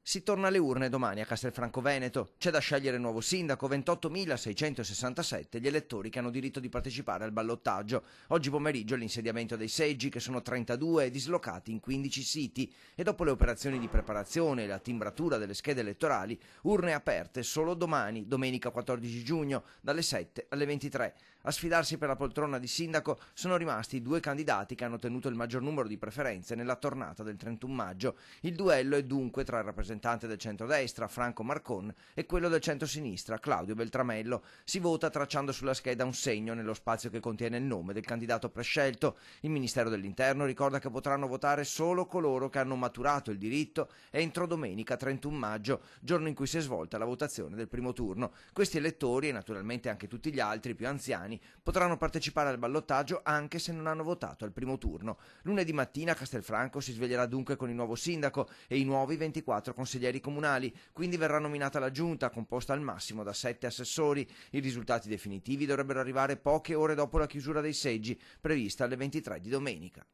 Si torna alle urne domani a Castelfranco Veneto. C'è da scegliere il nuovo sindaco, 28.667 gli elettori che hanno diritto di partecipare al ballottaggio. Oggi pomeriggio l'insediamento dei seggi, che sono 32, dislocati in 15 siti, e dopo le operazioni di preparazione e la timbratura delle schede elettorali, urne aperte solo domani, domenica 14 giugno, dalle 7 alle 23. A sfidarsi per la poltrona di sindaco sono rimasti i due candidati che hanno ottenuto il maggior numero di preferenze nella tornata del 31 maggio. Il duello è dunque tra il rappresentante del centrodestra, Franco Marcon, e quello del centrosinistra, Claudio Beltramello. Si vota tracciando sulla scheda un segno nello spazio che contiene il nome del candidato prescelto. Il Ministero dell'Interno ricorda che potranno votare solo coloro che hanno maturato il diritto entro domenica 31 maggio, giorno in cui si è svolta la votazione del primo turno. Questi elettori, e naturalmente anche tutti gli altri più anziani, potranno partecipare al ballottaggio anche se non hanno votato al primo turno. Lunedì mattina Castelfranco si sveglierà dunque con il nuovo sindaco e i nuovi 24 consiglieri comunali, quindi verrà nominata la giunta, composta al massimo da 7 assessori. I risultati definitivi dovrebbero arrivare poche ore dopo la chiusura dei seggi, prevista alle 23 di domenica.